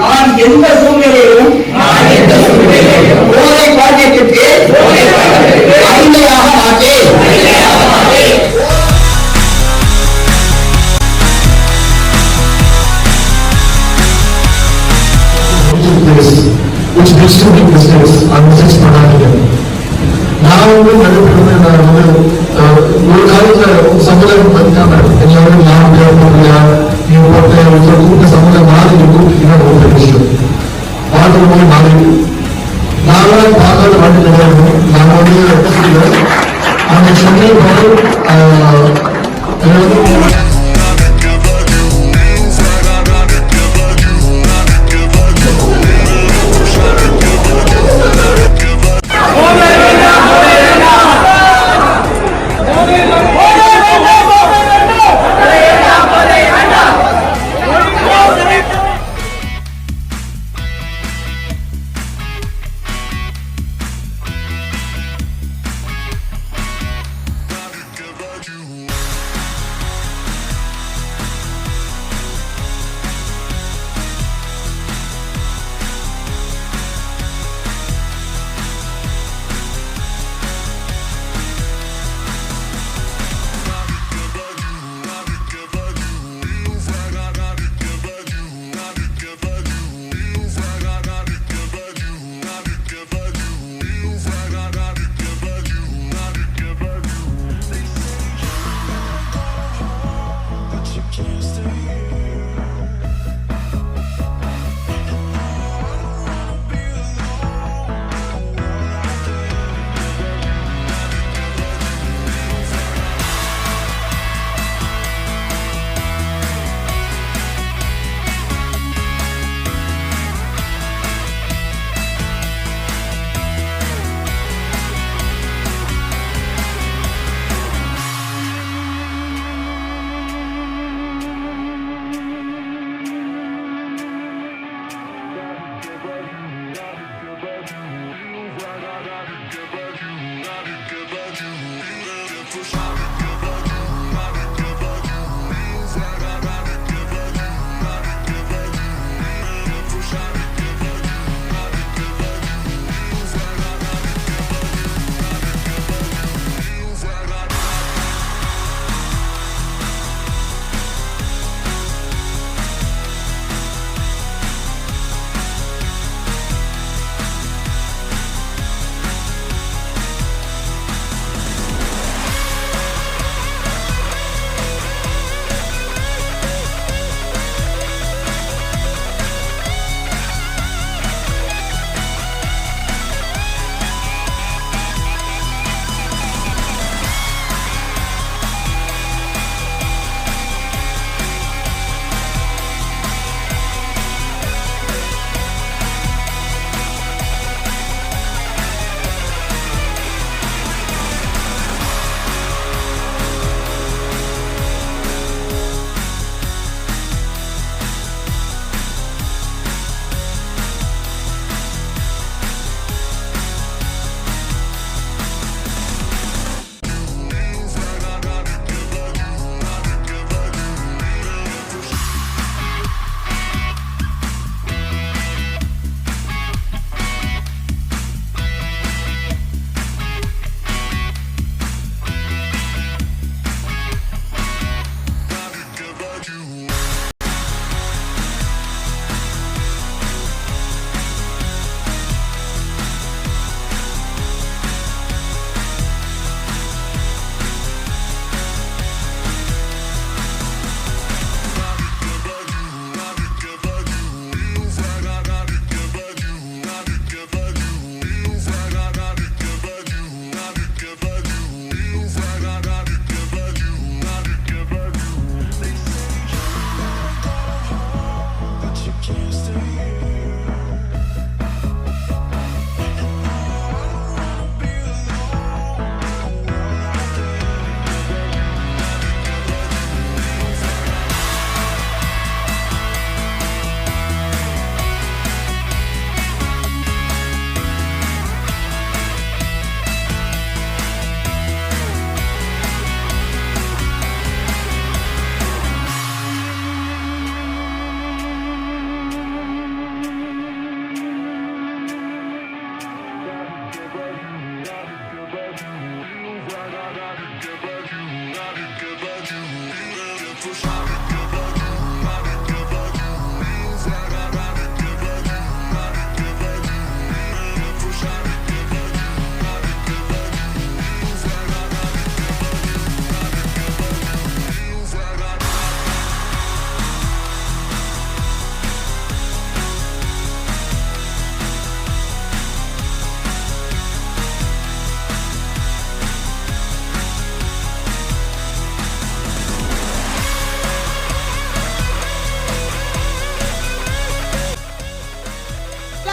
நான் எந்த சூழ்நிலையிலும் போதை பாக்கியத்திற்கு அடிமையாக மாட்டேன். Which gives to me business and business பண்ணாதீங்க. நான் வந்து ஒரு காலத்தில் சமுதாயம் பார்த்தாங்க எல்லாரும் நான் தேவைப்படுறியா நீ போட்ட கூட்ட சமுதாயம் மாறி கூப்பிட்டு ஒரு விஷயம் வாழ்க்கை போய் மாறி நாங்களாம் பார்க்காத வாழ்க்கை கிடையாது. நான் வந்து அந்த சென்னை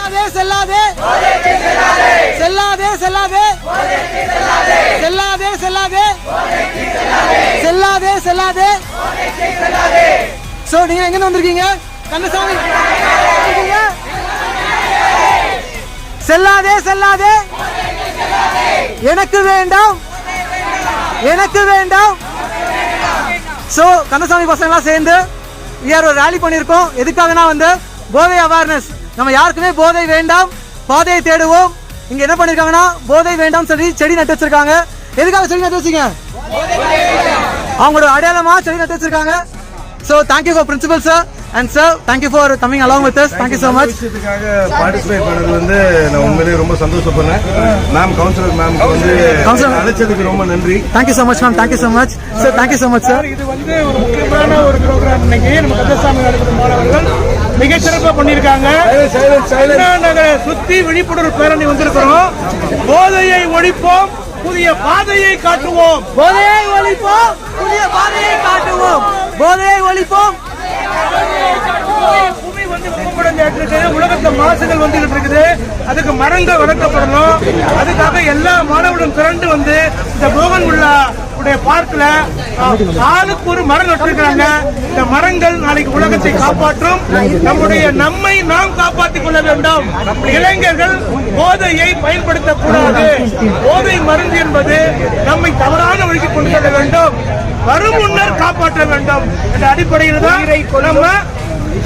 செல்லாதே செல்லாதே செல்லாதே செல்லாதே செல்லாதே செல்லாதே செல்லாதே செல்லாதே. சோ நீங்க எங்க வந்திருக்கீங்க? கந்தசாமி செல்லாதே செல்லாதே எனக்கு வேண்டாம் எனக்கு வேண்டாம். சோ கந்தசாமி பசங்களாம் சேர்ந்து ஒரு ரேலி பண்ணியிருக்கோம். எதுக்காகனா வந்து போதை அவேர்னஸ். நம்ம யாருக்குமே போதை வேண்டாம், பாதையை தேடுவோம். இங்க என்ன பண்ணிருக்காங்கன்னா போதை வேண்டாம் சொல்லி செடி நட்டு வச்சிருக்காங்க. எதுக்காக செடி நட்டு வச்சீங்க? அவங்களோட அடையாளமா செடி நட்டு வச்சிருக்காங்க. So thank you for principal sir and sir thank you for coming along with us. Thank you so much. இதுக்காக பார்ட்டிசிபேட் பண்ணது வந்து நான் உண்மையிலேயே ரொம்ப சந்தோஷப்படுறேன். மேம் கவுன்சிலர் மேம்க்கு வந்து அழைச்சதுக்கு ரொம்ப நன்றி. Thank you so much ma'am. Thank you so much sir. Thank you so much sir. இது வந்து ஒரு முக்கியமான ஒரு ப்ரோக்ராம். இன்னைக்கு நம்ம கந்தசாமி நடக்கிற மாணவர்கள் மிக சிறப்பா பண்ணிருக்காங்க. அண்ணா நகரை சுத்தி விழிப்புணர்வு பேரணி வந்திருக்கிறோம். போதையை ஒழிப்போம், புதிய பாதையை காட்டுவோம். போதையை ஒழிப்போம், புதிய பாதையை காட்டுவோம். போதையை ஒழிப்போம். பூமி வந்து வெப்பமடைஞ்சிட்டு இருக்குது. உலகத்துல மாசுகள் வந்துகிட்டு இருக்குது. அதுக்கு மரங்கள் வளர்க்கப்படணும். அதுக்காக எல்லா மாணவர்களும் திரண்டு வந்து இந்த போகன் உள்ள பார்க்ல ஆளுக்கு ஒரு மரம் நட்டிருக்கிறாங்க. இந்த மரங்கள் நாளைக்கு உலகத்தை காப்பாற்றும். நம்மை நாம் காப்பாற்றிக் கொள்ள வேண்டும். இளைஞர்கள் போதையை பயன்படுத்தக்கூடாது. போதை மருந்து என்பது நம்மை தவறான வழிக்கு கொண்டு செல்ல வேண்டும். வரும் முன்னர் காப்பாற்ற வேண்டும் என்ற அடிப்படையில் தான் நம்ம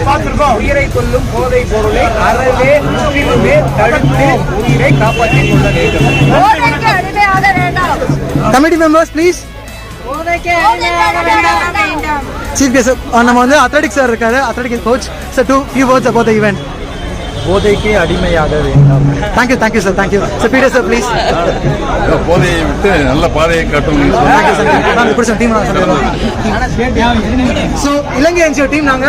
பார்த்திருக்கோம். உயிரை கொல்லும் போதை பொருளை அறவே முற்றிலுமே தடுத்து உயிரை காப்பாற்றிக் கொள்ள வேண்டும். Committee members please. Chief guest நம்ம வந்து athletics sir இருக்காரு, athletics coach. Sir two few words about the event. போதைக்கு அடிமையாக வேண்டாம். Thank you sir. Thank you. Sir Peter sir please. போதையை விட்டு நல்ல பாதையை காட்டும். Thank you sir. நாங்க புடிச்ச டீம் So இலங்கை என்ஜிஓ டீம் நாங்க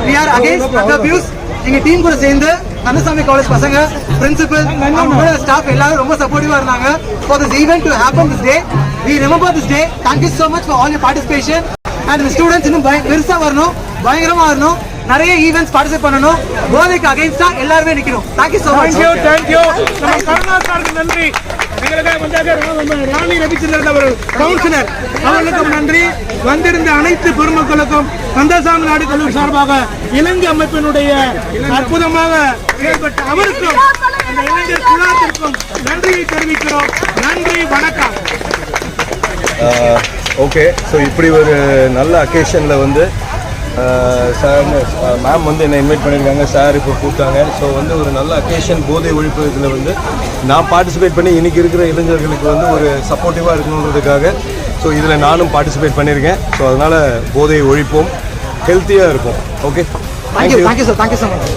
we are against drug abuse. எங்க டீம் கூட சேர்ந்து கந்தசாமி காலேஜ் பசங்க, பிரின்சிபல், அவங்களோட ஸ்டாஃப் எல்லாரும் ரொம்ப சப்போர்ட்டிவா இருந்தாங்க for this event to happen this day. We remember this day. Thank you so much for all your participation. And the students இன்னும் பெருசா வரணும், பயங்கரமா வரணும், நிறைய ஈவென்ட்ஸ் பார்ட்டிசிபேட் பண்ணணும். போதைக்கு அகைன்ஸ்டா எல்லாரும் நிக்கணும். Thank you so much. Thank you. நம்ம கருணா சாருக்கு நன்றி. எங்களுக்காக வந்தாங்க ராணி ரவிச்சந்திரன் அவர்கள் கவுன்சிலர், அவர்களுக்கும் நன்றி. வந்திருந்த அனைத்து பெருமக்களுக்கும் கந்தசாமி நாடு கல்லூரி சார்பாக இலங்கை அமைப்பினுடைய அற்புதமாக செயல்பட்ட அவருக்கும் அந்த இளைஞர் குழாத்திற்கும் நன்றியை தெரிவிக்கிறோம். நன்றி, வணக்கம். ஓகே, ஸோ இப்படி ஒரு நல்ல அக்கேஷனில் வந்து சார் மேம் வந்து என்னை இன்வைட் பண்ணியிருக்காங்க, சார் இப்போ கூப்பிட்டாங்க. ஸோ வந்து ஒரு நல்ல அக்கேஷன் போதை ஒழிப்பு இதில் வந்து நான் பார்ட்டிசிபேட் பண்ணி இன்றைக்கி இருக்கிற இளைஞர்களுக்கு வந்து ஒரு சப்போர்ட்டிவாக இருக்கணுன்றதுக்காக ஸோ இதில் நானும் பார்ட்டிசிபேட் பண்ணியிருக்கேன். ஸோ அதனால் போதையை ஒழிப்போம், ஹெல்த்தியாக இருப்போம். Okay, Thank you sir. Thank you so much.